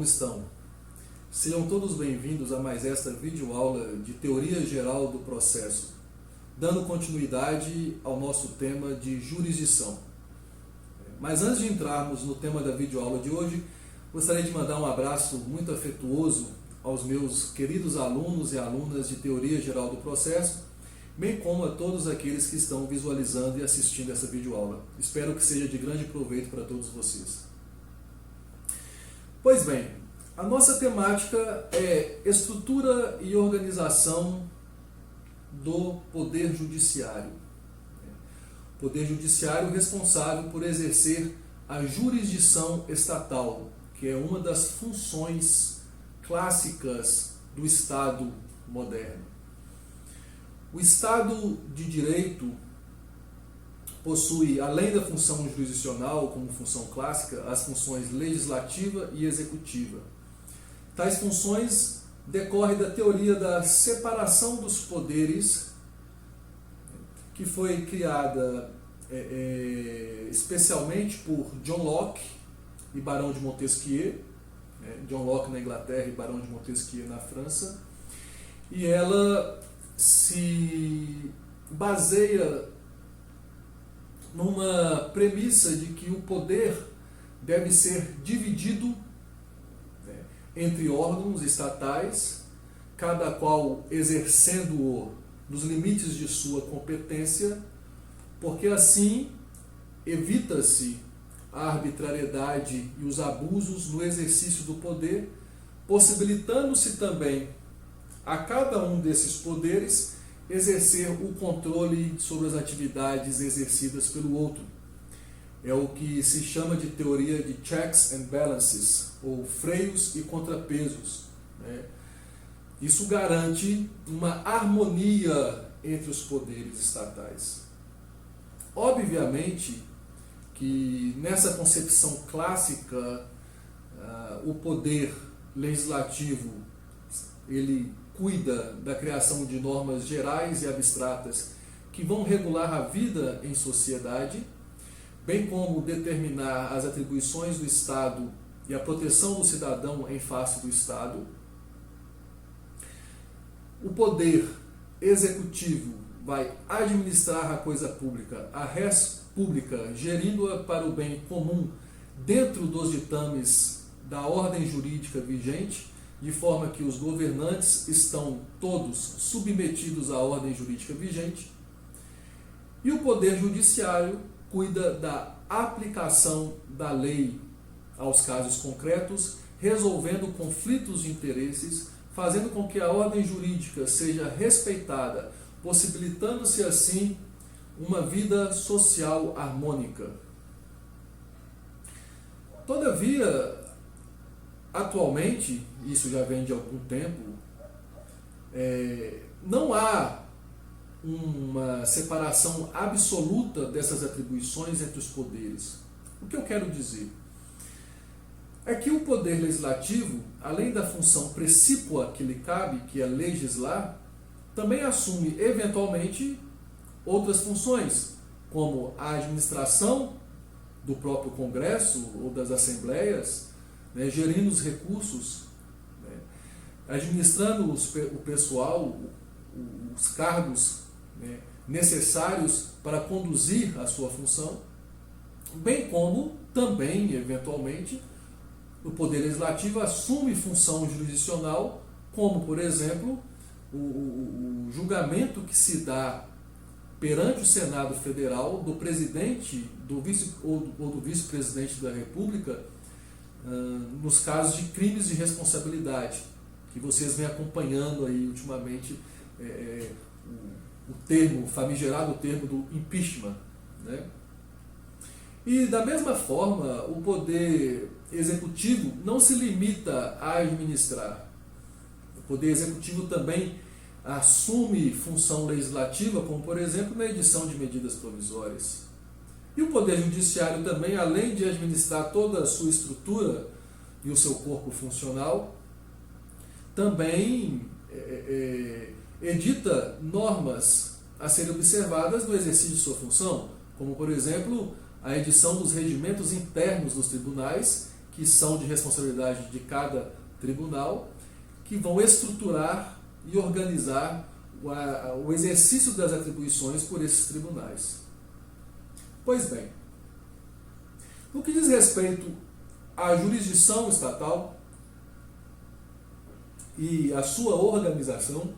como estão? Sejam todos bem-vindos a mais esta videoaula de Teoria Geral do Processo, dando continuidade ao nosso tema de jurisdição. Mas antes de entrarmos no tema da videoaula de hoje, gostaria de mandar um abraço muito afetuoso aos meus queridos alunos e alunas de Teoria Geral do Processo, bem como a todos aqueles que estão visualizando e assistindo essa videoaula. Espero que seja de grande proveito para todos vocês. Pois bem, a nossa temática é estrutura e organização do Poder Judiciário. Poder Judiciário responsável por exercer a jurisdição estatal, que é uma das funções clássicas do Estado moderno. O Estado de Direito possui, além da função jurisdicional como função clássica, as funções legislativa e executiva. Tais funções decorrem da teoria da separação dos poderes, que foi criada especialmente por John Locke e Barão de Montesquieu, John Locke na Inglaterra e Barão de Montesquieu na França, e ela se baseia numa premissa de que o poder deve ser dividido entre órgãos estatais, cada qual exercendo-o nos limites de sua competência, porque assim evita-se a arbitrariedade e os abusos no exercício do poder, possibilitando-se também a cada um desses poderes exercer o controle sobre as atividades exercidas pelo outro. É o que se chama de teoria de checks and balances, ou freios e contrapesos. Isso garante uma harmonia entre os poderes estatais. Obviamente que nessa concepção clássica, o poder legislativo ele cuida da criação de normas gerais e abstratas que vão regular a vida em sociedade, bem como determinar as atribuições do Estado e a proteção do cidadão em face do Estado. O poder executivo vai administrar a coisa pública, a res pública, gerindo-a para o bem comum dentro dos ditames da ordem jurídica vigente, de forma que os governantes estão todos submetidos à ordem jurídica vigente. E o Poder Judiciário cuida da aplicação da lei aos casos concretos, resolvendo conflitos de interesses, fazendo com que a ordem jurídica seja respeitada, possibilitando-se assim uma vida social harmônica. Todavia, atualmente, isso já vem de algum tempo, não há uma separação absoluta dessas atribuições entre os poderes. O que eu quero dizer é que o poder legislativo, além da função precípua que lhe cabe, que é legislar, também assume eventualmente outras funções, como a administração do próprio Congresso ou das assembleias, gerindo os recursos, administrando o pessoal, os cargos necessários para conduzir a sua função, bem como também, eventualmente, o Poder Legislativo assume função jurisdicional, como, por exemplo, o julgamento que se dá perante o Senado Federal do presidente ou do vice-presidente da República nos casos de crimes de responsabilidade, que vocês vêm acompanhando aí ultimamente o famigerado termo do impeachment. E da mesma forma, o poder executivo não se limita a administrar. O poder executivo também assume função legislativa, como por exemplo na edição de medidas provisórias. E o Poder Judiciário também, além de administrar toda a sua estrutura e o seu corpo funcional, também edita normas a serem observadas no exercício de sua função, como por exemplo a edição dos regimentos internos dos tribunais que são de responsabilidade de cada tribunal, que vão estruturar e organizar o exercício das atribuições por esses tribunais. Pois bem, no que diz respeito à jurisdição estatal e à sua organização,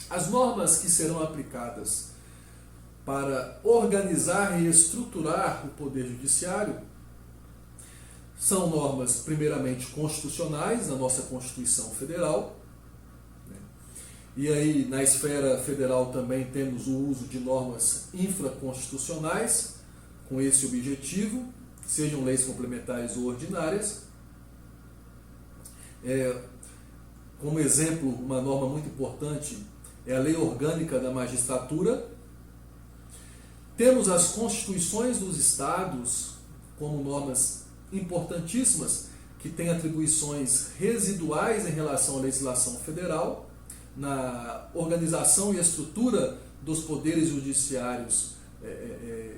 as normas que serão aplicadas para organizar e estruturar o Poder Judiciário são normas, primeiramente, constitucionais, na nossa Constituição Federal. E aí, na esfera federal, também temos o uso de normas infraconstitucionais, com esse objetivo, sejam leis complementares ou ordinárias. Como exemplo, uma norma muito importante é a Lei Orgânica da Magistratura. Temos as constituições dos estados como normas importantíssimas, que têm atribuições residuais em relação à legislação federal, na organização e estrutura dos poderes judiciários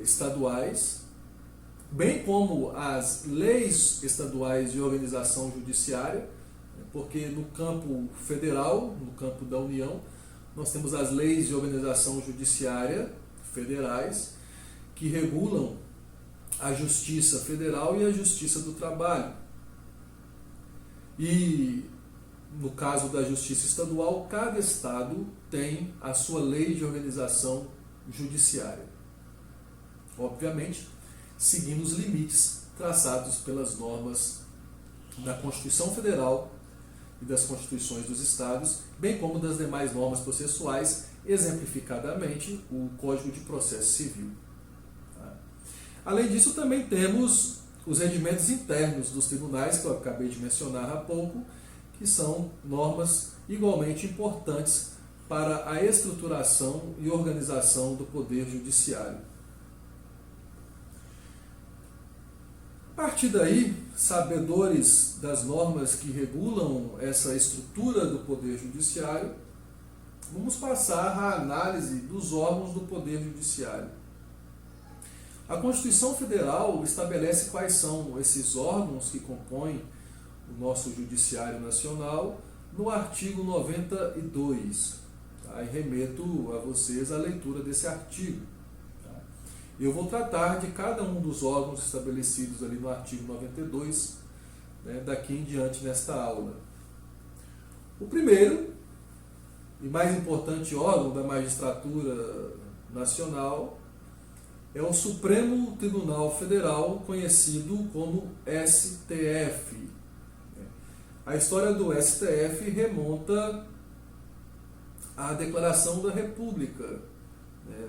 estaduais, bem como as leis estaduais de organização judiciária, porque no campo federal, no campo da União, nós temos as leis de organização judiciária federais, que regulam a Justiça Federal e a Justiça do Trabalho. E, no caso da Justiça Estadual, cada estado tem a sua lei de organização judiciária. Obviamente, seguindo os limites traçados pelas normas da Constituição Federal e das Constituições dos estados, bem como das demais normas processuais, exemplificadamente o Código de Processo Civil. Além disso, também temos os regimentos internos dos tribunais, que eu acabei de mencionar há pouco, que são normas igualmente importantes para a estruturação e organização do Poder Judiciário. A partir daí, sabedores das normas que regulam essa estrutura do Poder Judiciário, vamos passar à análise dos órgãos do Poder Judiciário. A Constituição Federal estabelece quais são esses órgãos que compõem o nosso Judiciário Nacional no artigo 92. E remeto a vocês a leitura desse artigo. Eu vou tratar de cada um dos órgãos estabelecidos ali no artigo 92, daqui em diante nesta aula. O primeiro e mais importante órgão da magistratura nacional é o Supremo Tribunal Federal, conhecido como STF. A história do STF remonta à Declaração da República.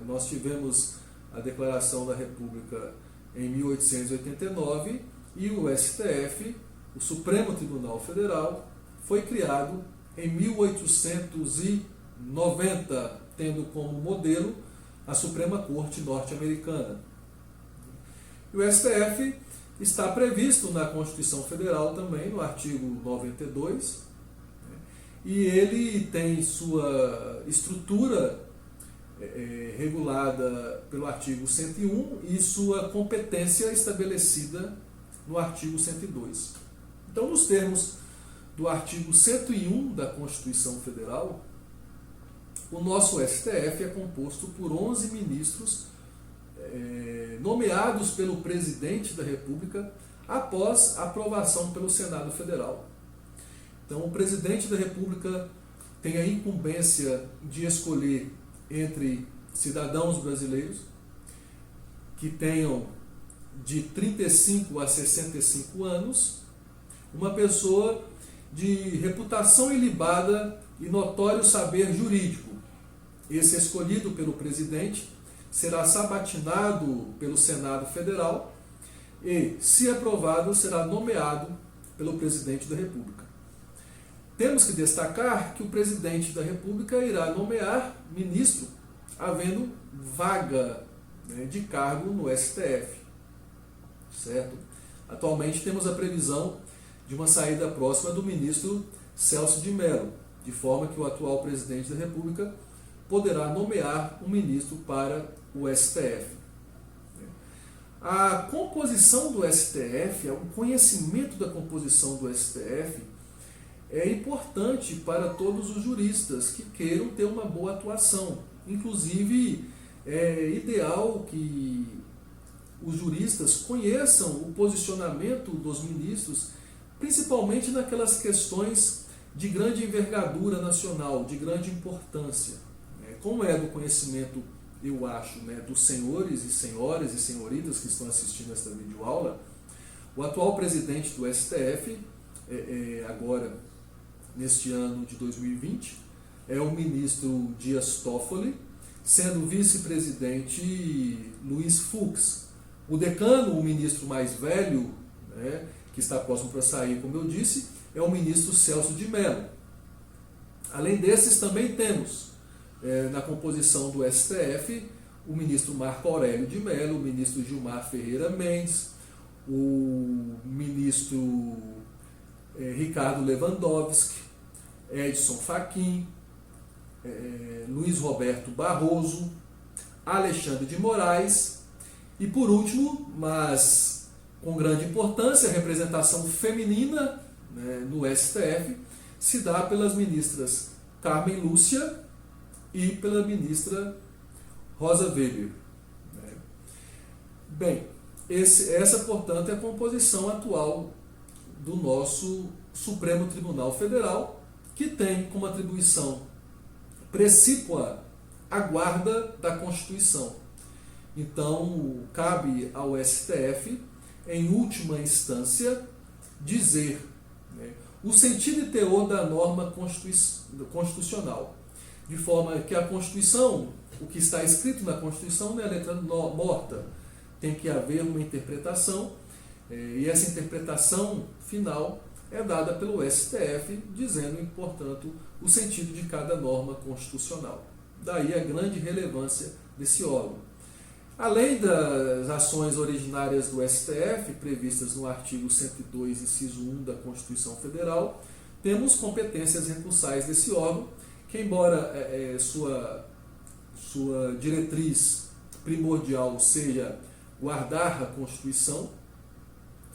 Nós tivemos a Declaração da República em 1889 e o STF, o Supremo Tribunal Federal, foi criado em 1890, tendo como modelo a Suprema Corte norte-americana. E o STF está previsto na Constituição Federal também, no artigo 92, e ele tem sua estrutura regulada pelo artigo 101 e sua competência estabelecida no artigo 102. Então, nos termos do artigo 101 da Constituição Federal, o nosso STF é composto por 11 ministros nomeados pelo presidente da República após aprovação pelo Senado Federal. Então, o presidente da República tem a incumbência de escolher entre cidadãos brasileiros que tenham de 35 a 65 anos, uma pessoa de reputação ilibada e notório saber jurídico. Esse escolhido pelo presidente será sabatinado pelo Senado Federal e, se aprovado, será nomeado pelo presidente da República. Temos que destacar que o presidente da República irá nomear ministro, havendo vaga de cargo no STF. Certo? Atualmente temos a previsão de uma saída próxima do ministro Celso de Mello, de forma que o atual presidente da República poderá nomear um ministro para o STF. A composição do STF, o conhecimento da composição do STF é importante para todos os juristas que queiram ter uma boa atuação. Inclusive, é ideal que os juristas conheçam o posicionamento dos ministros, principalmente naquelas questões de grande envergadura nacional, de grande importância. Como é do conhecimento, eu acho, dos senhores e senhoras e senhoritas que estão assistindo esta videoaula, o atual presidente do STF, agora neste ano de 2020, é o ministro Dias Toffoli, sendo o vice-presidente Luiz Fux. O decano, o ministro mais velho, que está próximo para sair, como eu disse, é o ministro Celso de Mello. Além desses, também temos na composição do STF o ministro Marco Aurélio de Mello, o ministro Gilmar Ferreira Mendes, o ministro Ricardo Lewandowski, Edson Fachin, Luiz Roberto Barroso, Alexandre de Moraes e, por último, mas com grande importância, a representação feminina no STF se dá pelas ministras Carmen Lúcia e pela ministra Rosa Weber. Bem, essa, portanto, é a composição atual do nosso Supremo Tribunal Federal, que tem como atribuição precípua a guarda da Constituição. Então, cabe ao STF, em última instância, dizer o sentido e teor da norma constitucional, de forma que a Constituição, o que está escrito na Constituição, não é letra morta, tem que haver uma interpretação, e essa interpretação final é dada pelo STF, dizendo, portanto, o sentido de cada norma constitucional. Daí a grande relevância desse órgão. Além das ações originárias do STF, previstas no artigo 102, inciso 1 da Constituição Federal, temos competências recursais desse órgão, que, embora sua diretriz primordial seja guardar a Constituição,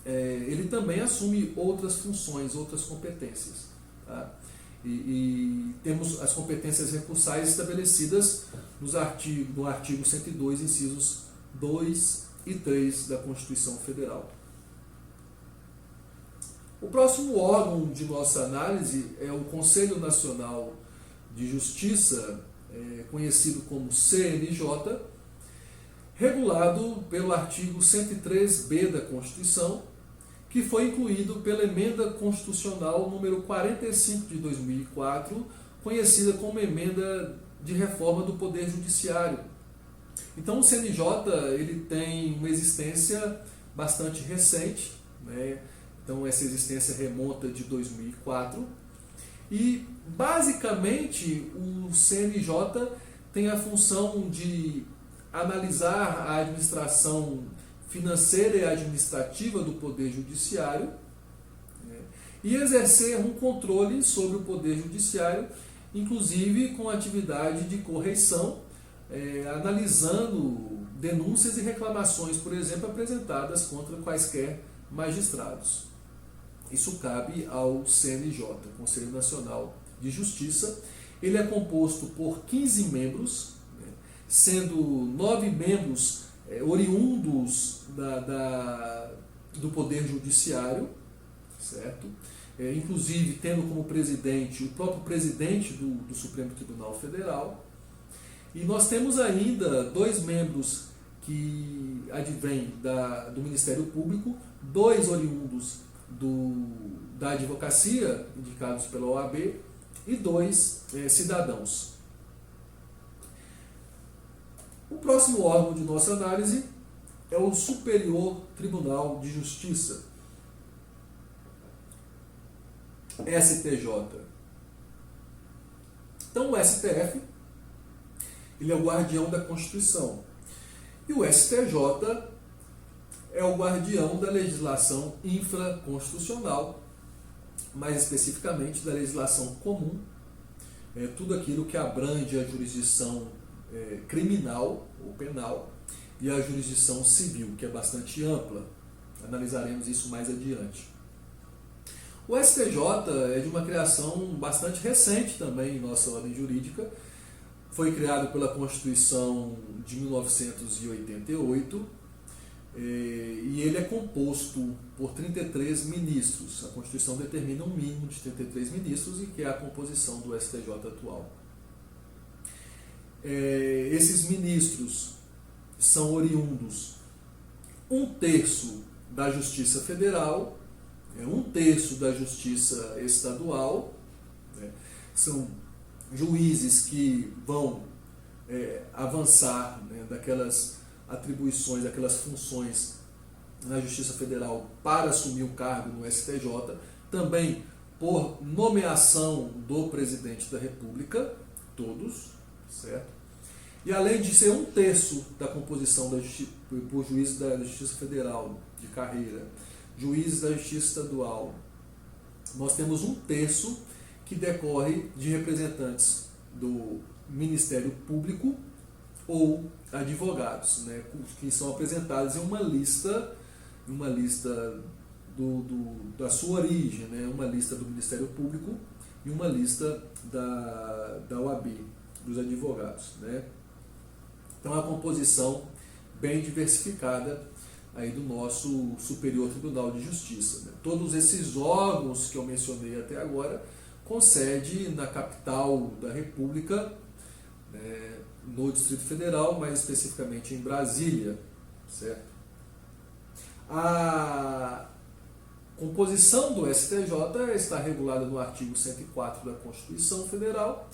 ele também assume outras funções, outras competências. Tá? E temos as competências recursais estabelecidas no artigo 102, incisos 2 e 3 da Constituição Federal. O próximo órgão de nossa análise é o Conselho Nacional de Justiça, conhecido como CNJ, regulado pelo artigo 103b da Constituição, que foi incluído pela Emenda Constitucional número 45 de 2004, conhecida como Emenda de Reforma do Poder Judiciário. Então o CNJ ele tem uma existência bastante recente, então essa existência remonta de 2004, e basicamente o CNJ tem a função de analisar a administração financeira e administrativa do Poder Judiciário e exercer um controle sobre o Poder Judiciário, inclusive com atividade de correição, analisando denúncias e reclamações, por exemplo, apresentadas contra quaisquer magistrados. Isso cabe ao CNJ, Conselho Nacional de Justiça. Ele é composto por 15 membros, sendo 9 membros oriundos do Poder Judiciário, certo? Inclusive tendo como presidente o próprio presidente do Supremo Tribunal Federal. E nós temos ainda 2 membros que advêm do Ministério Público, 2 oriundos da advocacia, indicados pela OAB, e 2 cidadãos. O próximo órgão de nossa análise é o Superior Tribunal de Justiça, STJ. Então o STF ele é o guardião da Constituição e o STJ é o guardião da legislação infraconstitucional, mais especificamente da legislação comum, tudo aquilo que abrange a jurisdição criminal ou penal e a jurisdição civil, que é bastante ampla. Analisaremos isso mais adiante. O STJ é de uma criação bastante recente também em nossa ordem jurídica. Foi criado pela Constituição de 1988 e ele é composto por 33 ministros. A Constituição determina um mínimo de 33 ministros e que é a composição do STJ atual. Esses ministros são oriundos 1/3 da Justiça Federal, 1/3 da Justiça Estadual, né? São juízes que vão avançar, né, daquelas atribuições, daquelas funções na Justiça Federal para assumir o cargo no STJ, também por nomeação do Presidente da República, todos, certo? E além de ser 1/3 da composição por juízes da Justiça Federal de carreira, juízes da Justiça Estadual, nós temos 1/3 que decorre de representantes do Ministério Público ou advogados, né, que são apresentados em uma lista da sua origem, né, uma lista do Ministério Público e uma lista da OAB, dos advogados, né. Então, é uma composição bem diversificada aí do nosso Superior Tribunal de Justiça, né. Todos esses órgãos que eu mencionei até agora com sede na capital da República, né, no Distrito Federal, mais especificamente em Brasília, certo? A composição do STJ está regulada no artigo 104 da Constituição Federal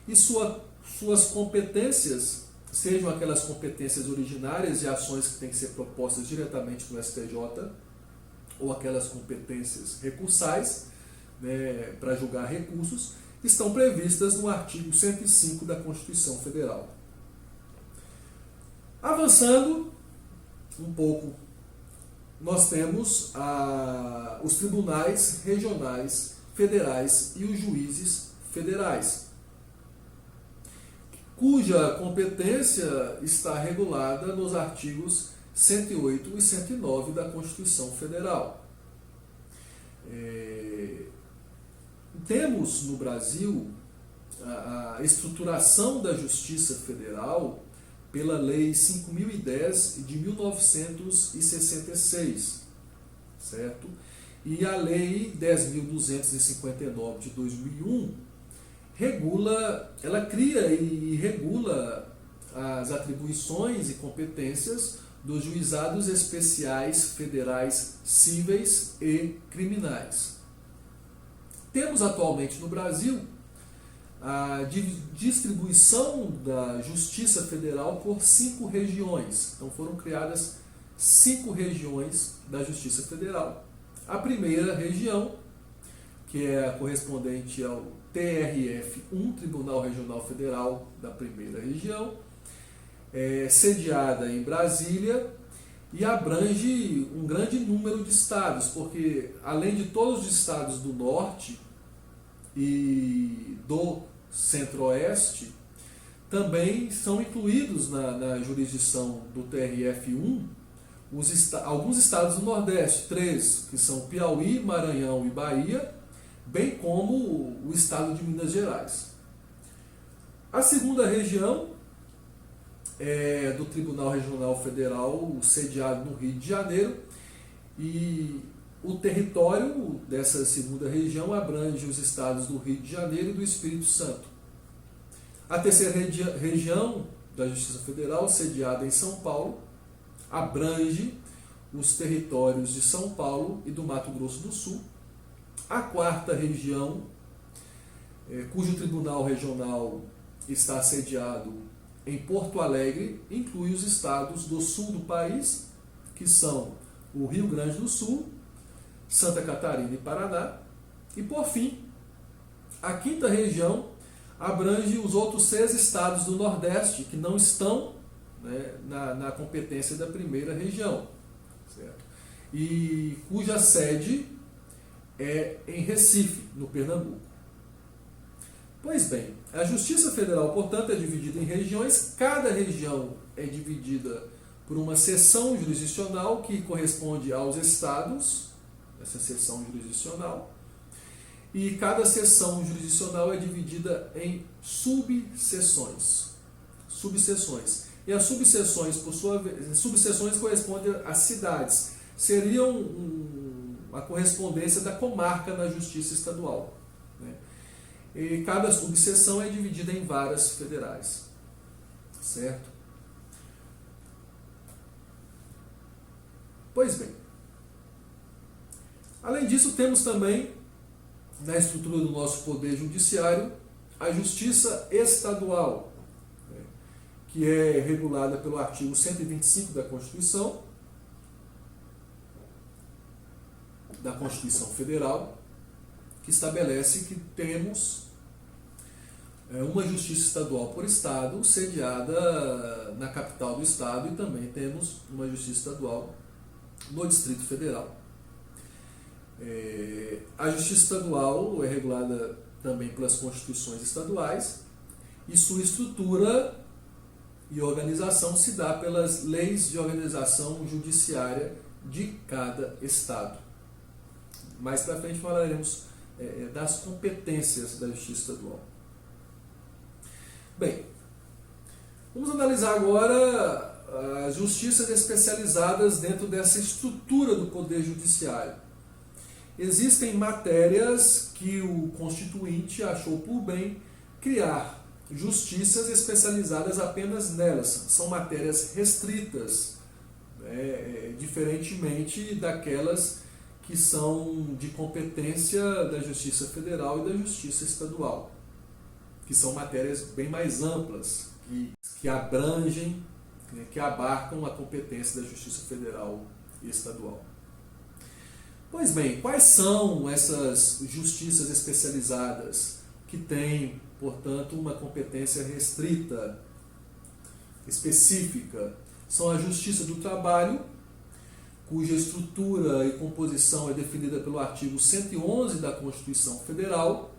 e suas competências, sejam aquelas competências originárias de ações que têm que ser propostas diretamente no STJ ou aquelas competências recursais, né, para julgar recursos, estão previstas no artigo 105 da Constituição Federal. Avançando um pouco, nós temos os tribunais regionais federais e os juízes federais, cuja competência está regulada nos artigos 108 e 109 da Constituição Federal. Temos no Brasil a estruturação da Justiça Federal pela Lei 5.010 de 1966, certo? E a Lei 10.259 de 2001 ela cria e regula as atribuições e competências dos juizados especiais federais cíveis e criminais. Temos atualmente no Brasil a distribuição da Justiça Federal por 5 regiões. Então foram criadas 5 regiões da Justiça Federal. A primeira região, que é a correspondente ao TRF1, Tribunal Regional Federal da primeira região, é sediada em Brasília e abrange um grande número de estados, porque além de todos os estados do norte e do centro-oeste, também são incluídos na jurisdição do TRF1 alguns estados do Nordeste, 3, que são Piauí, Maranhão e Bahia, bem como o estado de Minas Gerais. A segunda região é do Tribunal Regional Federal, sediado no Rio de Janeiro, e o território dessa segunda região abrange os estados do Rio de Janeiro e do Espírito Santo. A terceira região da Justiça Federal, sediada em São Paulo, abrange os territórios de São Paulo e do Mato Grosso do Sul. A quarta região, cujo Tribunal Regional está sediado em Porto Alegre, inclui os estados do sul do país, que são o Rio Grande do Sul, Santa Catarina e Paraná. E, por fim, a quinta região abrange os outros 6 estados do Nordeste, que não estão, né, na competência da primeira região, certo? E cuja sede é em Recife, no Pernambuco. Pois bem, a Justiça Federal, portanto, é dividida em regiões, cada região é dividida por uma seção jurisdicional que corresponde aos estados, essa seção jurisdicional, e cada seção jurisdicional é dividida em subseções. E as subseções, por sua vez, subseções correspondem às cidades, seriam a correspondência da comarca na Justiça Estadual, né? E cada subseção é dividida em varas federais, certo? Pois bem, além disso, temos também, na estrutura do nosso Poder Judiciário, a Justiça Estadual, né, que é regulada pelo artigo 125 da Constituição Federal, que estabelece que temos uma Justiça Estadual por Estado, sediada na capital do Estado, e também temos uma Justiça Estadual no Distrito Federal. A Justiça Estadual é regulada também pelas Constituições estaduais e sua estrutura e organização se dá pelas leis de organização judiciária de cada Estado. Mais para frente falaremos das competências da Justiça Estadual. Bem, vamos analisar agora as justiças especializadas dentro dessa estrutura do Poder Judiciário. Existem matérias que o Constituinte achou por bem criar justiças especializadas apenas nelas. São matérias restritas, diferentemente daquelas que são de competência da Justiça Federal e da Justiça Estadual, que são matérias bem mais amplas, que abrangem, que abarcam a competência da Justiça Federal e Estadual. Pois bem, quais são essas justiças especializadas que têm, portanto, uma competência restrita, específica? São a Justiça do Trabalho, cuja estrutura e composição é definida pelo artigo 111 da Constituição Federal,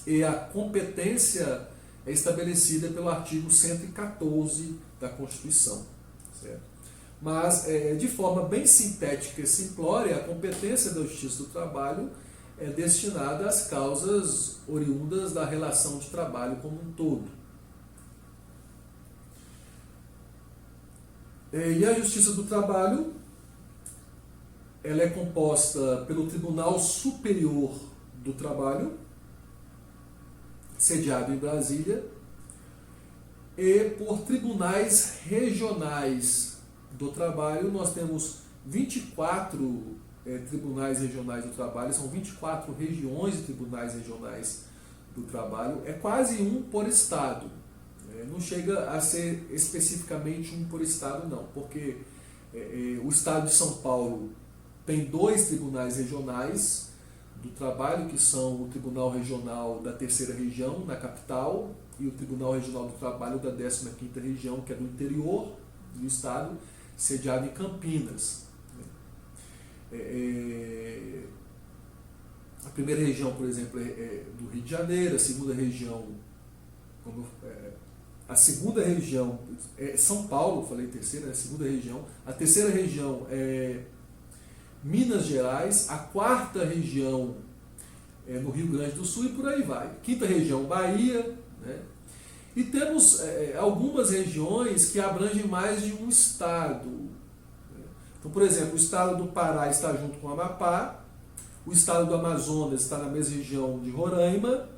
e a competência é estabelecida pelo artigo 114 da Constituição, certo? Mas, de forma bem sintética e simplória, a competência da Justiça do Trabalho é destinada às causas oriundas da relação de trabalho como um todo. E a Justiça do Trabalho, ela é composta pelo Tribunal Superior do Trabalho, sediado em Brasília, e por tribunais regionais do trabalho. Nós temos 24 tribunais regionais do trabalho, são 24 regiões de tribunais regionais do trabalho, é quase um por estado. Não chega a ser especificamente um por estado, não, porque o estado de São Paulo tem 2 tribunais regionais do trabalho, que são o Tribunal Regional da Terceira Região, na capital, e o Tribunal Regional do Trabalho da 15ª Região, que é do interior do estado, sediado em Campinas. A primeira região, por exemplo, é do Rio de Janeiro, a segunda região, é São Paulo, falei terceira, é a segunda região, a terceira região é Minas Gerais, a quarta região é no Rio Grande do Sul e por aí vai. Quinta região, Bahia, né? E temos algumas regiões que abrangem mais de um estado. Então, por exemplo, o estado do Pará está junto com o Amapá, o estado do Amazonas está na mesma região de Roraima,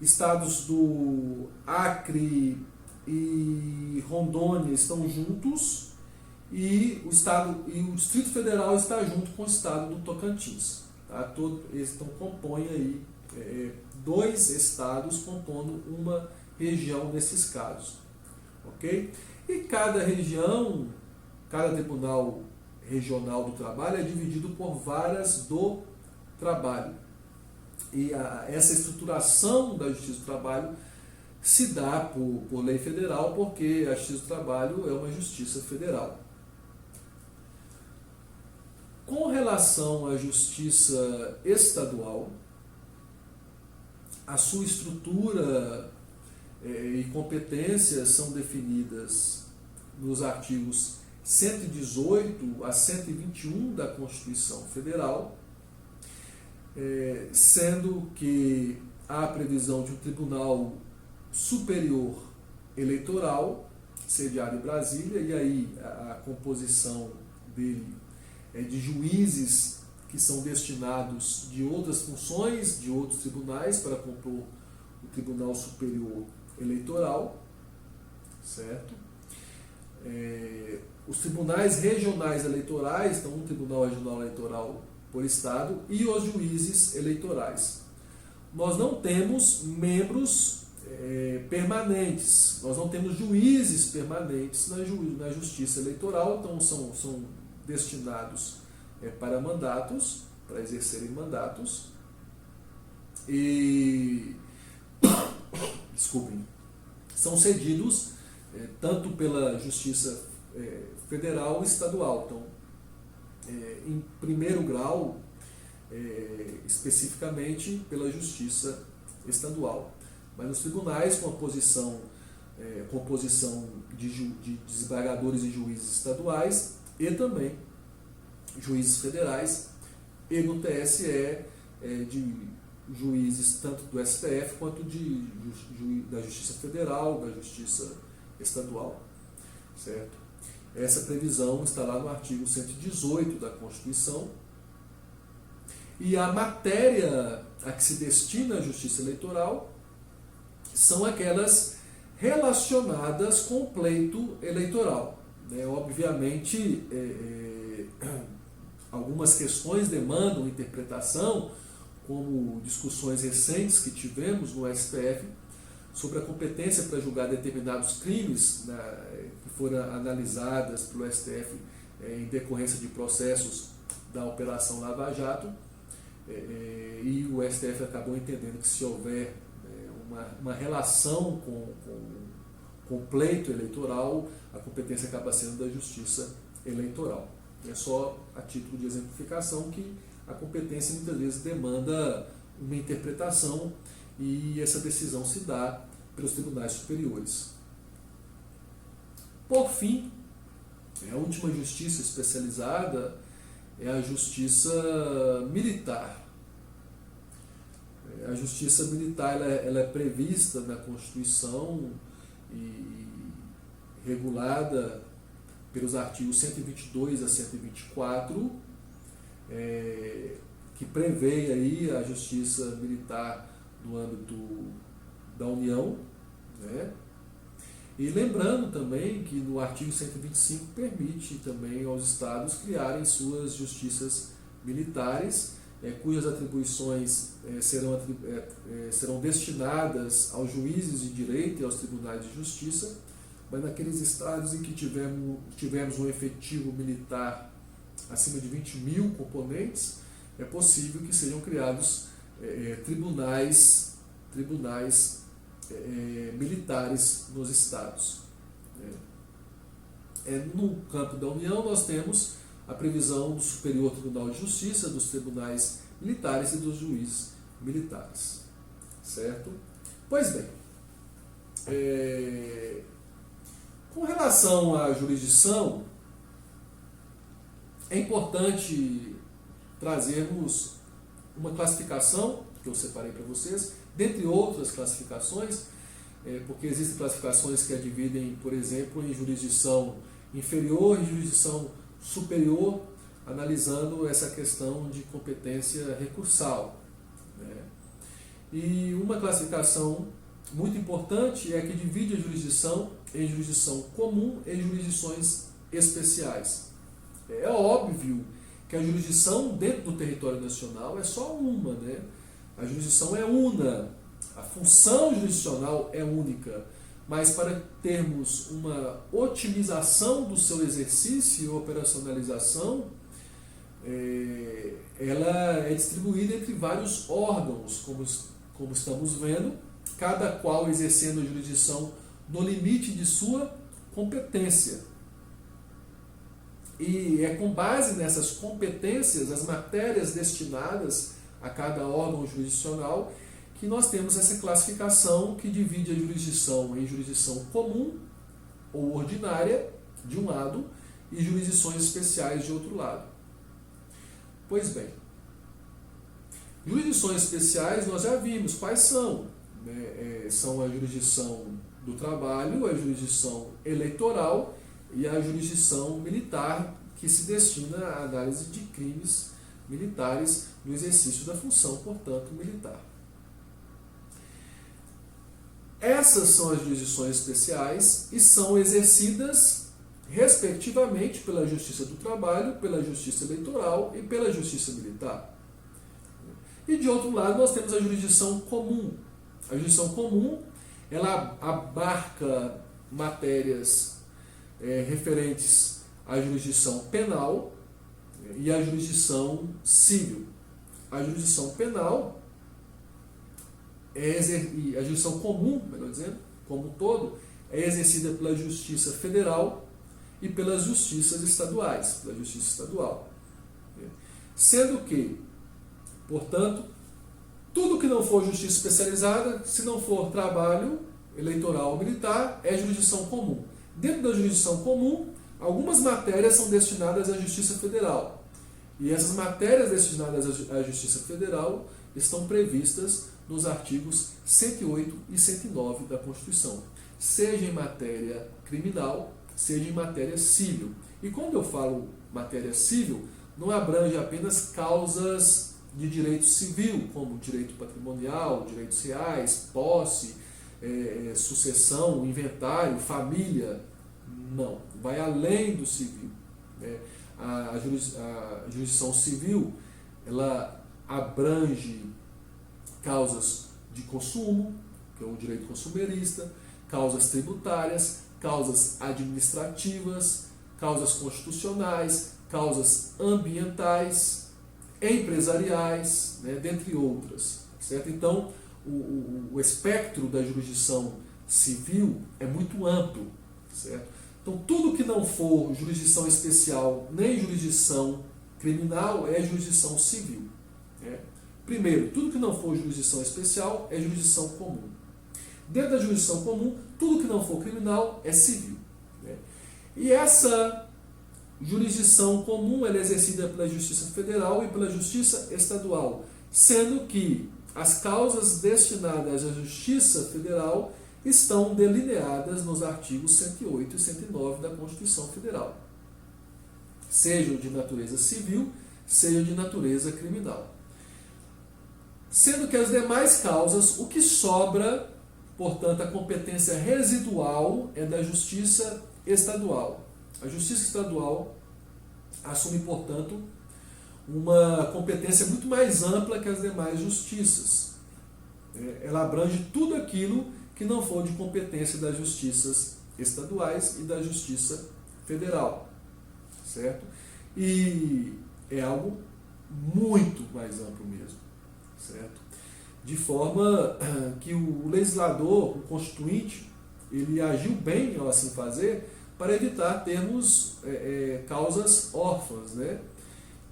estados do Acre e Rondônia estão juntos, e o Distrito Federal está junto com o estado do Tocantins. Tá? Eles compõem aí 2 estados compondo uma região nesses casos. Ok? E cada região, cada tribunal regional do trabalho é dividido por varas do trabalho. E essa estruturação da Justiça do Trabalho se dá por lei federal, porque a Justiça do Trabalho é uma justiça federal. Com relação à Justiça Estadual, a sua estrutura e competências são definidas nos artigos 118 a 121 da Constituição Federal, sendo que há a previsão de um Tribunal Superior Eleitoral, sediado em Brasília, e aí a composição dele é de juízes que são destinados de outras funções, de outros tribunais, para compor o Tribunal Superior Eleitoral, certo? Os tribunais regionais eleitorais, então um Tribunal Regional Eleitoral por Estado, e os juízes eleitorais. Nós não temos membros permanentes, nós não temos juízes permanentes na Justiça Eleitoral, então são destinados para mandatos, para exercerem mandatos, e desculpem, são cedidos tanto pela Justiça Federal e Estadual. Então, em primeiro grau, especificamente pela Justiça Estadual. Mas nos tribunais, com a composição de desembargadores e juízes estaduais e também juízes federais, e no TSE de juízes tanto do STF quanto da Justiça Federal, da Justiça Estadual, certo? Essa previsão está lá no artigo 118 da Constituição, e a matéria a que se destina a Justiça Eleitoral são aquelas relacionadas com o pleito eleitoral. Obviamente, algumas questões demandam interpretação, como discussões recentes que tivemos no STF sobre a competência para julgar determinados crimes que foram analisadas pelo STF em decorrência de processos da Operação Lava Jato, e o STF acabou entendendo que se houver uma relação com o pleito eleitoral, a competência acaba sendo da Justiça Eleitoral. É só a título de exemplificação que a competência muitas vezes demanda uma interpretação, e essa decisão se dá pelos tribunais superiores. Por fim, a última justiça especializada é a Justiça Militar. A Justiça Militar ela é prevista na Constituição e regulada pelos artigos 122 a 124, que prevê aí a Justiça Militar no âmbito da União, né? E lembrando também que no artigo 125 permite também aos estados criarem suas justiças militares, cujas atribuições serão destinadas aos juízes de direito e aos tribunais de justiça, mas naqueles estados em que tivemos um efetivo militar acima de 20 mil componentes, é possível que sejam criados tribunais militares nos estados. No campo da União, nós temos a previsão do Superior Tribunal de Justiça, dos tribunais militares e dos juízes militares. Certo? Pois bem, com relação à jurisdição, é importante trazermos uma classificação que eu separei para vocês, dentre outras classificações, porque existem classificações que a dividem, por exemplo, em jurisdição inferior e jurisdição superior, analisando essa questão de competência recursal, né? E uma classificação muito importante é a que divide a jurisdição em jurisdição comum e jurisdições especiais. É óbvio que a jurisdição dentro do território nacional é só uma, né? A jurisdição é una, a função jurisdicional é única, mas para termos uma otimização do seu exercício e operacionalização, ela é distribuída entre vários órgãos, como estamos vendo, cada qual exercendo a jurisdição no limite de sua competência. E é com base nessas competências, as matérias destinadas a cada órgão jurisdicional, que nós temos essa classificação que divide a jurisdição em jurisdição comum ou ordinária de um lado e jurisdições especiais de outro lado. Pois bem, jurisdições especiais nós já vimos quais são. São a jurisdição do trabalho, a jurisdição eleitoral e a jurisdição militar, que se destina à análise de crimes militares no exercício da função, portanto, militar. Essas são as jurisdições especiais e são exercidas, respectivamente, pela Justiça do Trabalho, pela Justiça Eleitoral e pela Justiça Militar. E, de outro lado, nós temos a jurisdição comum. A jurisdição comum, ela abarca matérias referentes à jurisdição penal e à jurisdição civil. A jurisdição penal e a jurisdição comum, melhor dizendo, como um todo, é exercida pela Justiça Federal e pelas justiças estaduais, pela Justiça Estadual. Sendo que, portanto, tudo que não for justiça especializada, se não for trabalho eleitoral ou militar, é jurisdição comum. Dentro da jurisdição comum, algumas matérias são destinadas à Justiça Federal. E essas matérias destinadas à Justiça Federal estão previstas nos artigos 108 e 109 da Constituição, seja em matéria criminal, seja em matéria civil. E quando eu falo matéria civil, não abrange apenas causas de direito civil, como direito patrimonial, direitos reais, posse, sucessão, inventário, família. Não, vai além do civil. A jurisdição civil, ela abrange causas de consumo, que é o direito consumerista, causas tributárias, causas administrativas, causas constitucionais, causas ambientais, empresariais, dentre outras. Certo? Então, o espectro da jurisdição civil é muito amplo. Certo? Então, tudo que não for jurisdição especial nem jurisdição criminal é jurisdição civil. Primeiro, tudo que não for jurisdição especial é jurisdição comum. Dentro da jurisdição comum, tudo que não for criminal é civil. E essa jurisdição comum ela é exercida pela Justiça Federal e pela Justiça Estadual, sendo que as causas destinadas à Justiça Federal estão delineadas nos artigos 108 e 109 da Constituição Federal, sejam de natureza civil, seja de natureza criminal. Sendo que as demais causas, o que sobra, portanto, a competência residual é da Justiça Estadual. A Justiça Estadual assume, portanto, uma competência muito mais ampla que as demais justiças. Ela abrange tudo aquilo que não for de competência das justiças estaduais e da Justiça Federal. Certo? E é algo muito mais amplo mesmo. Certo? De forma que o legislador, o constituinte, ele agiu bem ao assim fazer para evitar termos causas órfãs,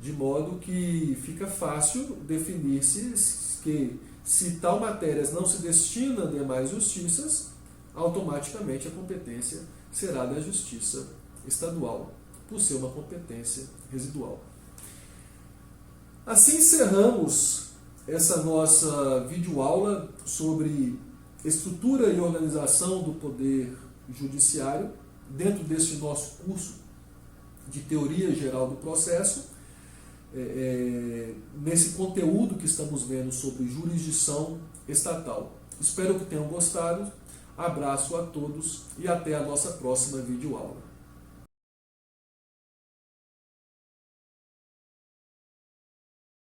de modo que fica fácil definir-se que se tal matéria não se destina a demais justiças, automaticamente a competência será da Justiça Estadual, por ser uma competência residual. Assim encerramos essa nossa videoaula sobre estrutura e organização do Poder Judiciário dentro deste nosso curso de Teoria Geral do Processo, nesse conteúdo que estamos vendo sobre jurisdição estatal. Espero que tenham gostado. Abraço a todos e até a nossa próxima videoaula.